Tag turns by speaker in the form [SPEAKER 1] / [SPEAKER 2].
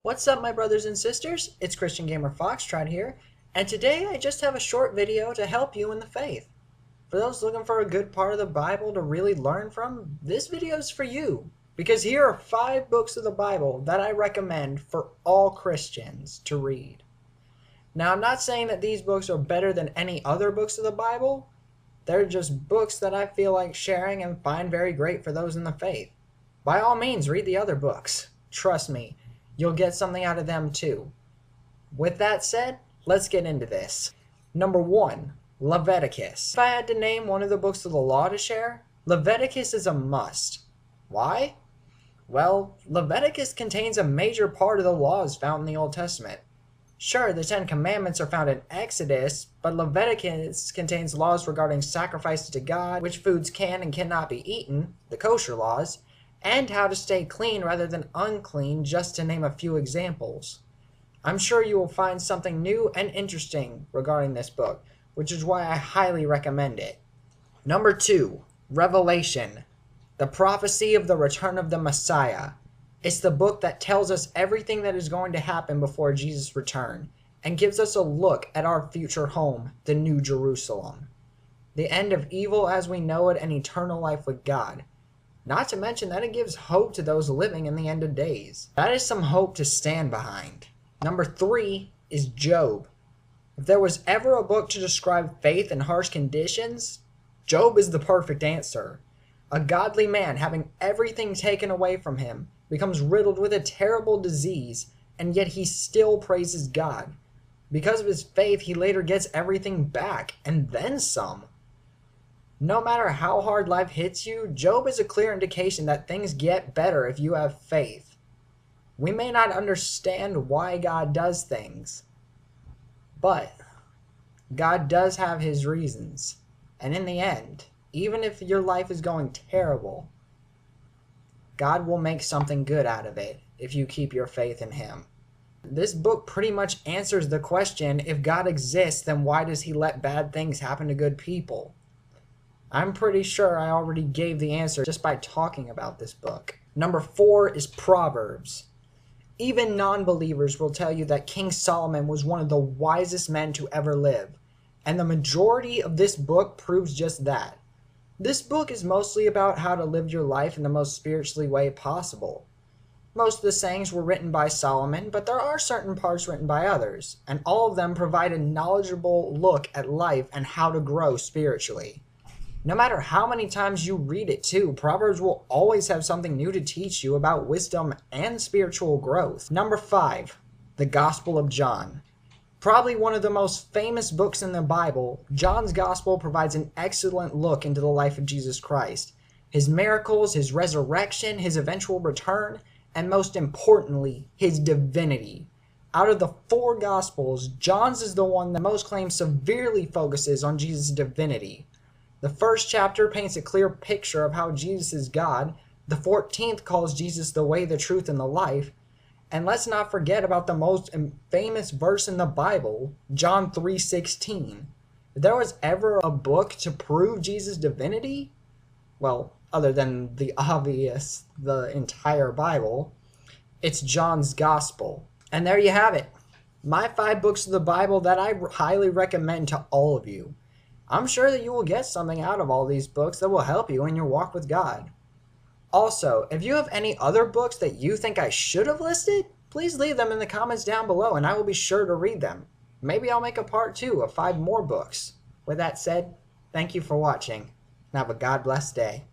[SPEAKER 1] What's up, my brothers and sisters? It's Christian Gamer Foxtrot here, and today I just have a short video to help you in the faith. For those looking for a good part of the Bible to really learn from, this video is for you, because here are 5 books of the Bible that I recommend for all Christians to read. Now, I'm not saying that these books are better than any other books of the Bible. They're just books that I feel like sharing and find very great for those in the faith. By all means, read the other books. Trust me, you'll get something out of them too. With that said, let's get into this. Number 1, Leviticus. If I had to name one of the books of the law to share, Leviticus is a must. Why? Well, Leviticus contains a major part of the laws found in the Old Testament. Sure, the 10 Commandments are found in Exodus, but Leviticus contains laws regarding sacrifices to God, which foods can and cannot be eaten, the kosher laws, and how to stay clean rather than unclean, just to name a few examples. I'm sure you will find something new and interesting regarding this book, which is why I highly recommend it. Number 2, Revelation, the prophecy of the return of the Messiah. It's the book that tells us everything that is going to happen before Jesus' return, and gives us a look at our future home, the New Jerusalem. The end of evil as we know it and eternal life with God. Not to mention that it gives hope to those living in the end of days. That is some hope to stand behind. Number 3 is Job. If there was ever a book to describe faith in harsh conditions, Job is the perfect answer. A godly man having everything taken away from him becomes riddled with a terrible disease, and yet he still praises God. Because of his faith, he later gets everything back, and then some. No matter how hard life hits you, Job is a clear indication that things get better if you have faith. We may not understand why God does things, but God does have his reasons. And in the end, even if your life is going terrible, God will make something good out of it if you keep your faith in him. This book pretty much answers the question, if God exists, then why does he let bad things happen to good people? I'm pretty sure I already gave the answer just by talking about this book. Number 4 is Proverbs. Even non-believers will tell you that King Solomon was one of the wisest men to ever live, and the majority of this book proves just that. This book is mostly about how to live your life in the most spiritually way possible. Most of the sayings were written by Solomon, but there are certain parts written by others, and all of them provide a knowledgeable look at life and how to grow spiritually. No matter how many times you read it too, Proverbs will always have something new to teach you about wisdom and spiritual growth. Number 5, the Gospel of John. Probably one of the most famous books in the Bible, John's Gospel provides an excellent look into the life of Jesus Christ, his miracles, his resurrection, his eventual return, and most importantly, his divinity. Out of the 4 Gospels, John's is the one that most claims severely focuses on Jesus' divinity. The first chapter paints a clear picture of how Jesus is God, the 14th calls Jesus the way, the truth, and the life, and let's not forget about the most famous verse in the Bible, John 3:16. If there was ever a book to prove Jesus' divinity, well, other than the obvious, the entire Bible, it's John's Gospel. And there you have it. My 5 books of the Bible that I highly recommend to all of you. I'm sure that you will get something out of all these books that will help you in your walk with God. Also, if you have any other books that you think I should have listed, please leave them in the comments down below and I will be sure to read them. Maybe I'll make a part 2 of 5 more books. With that said, thank you for watching and have a God bless day.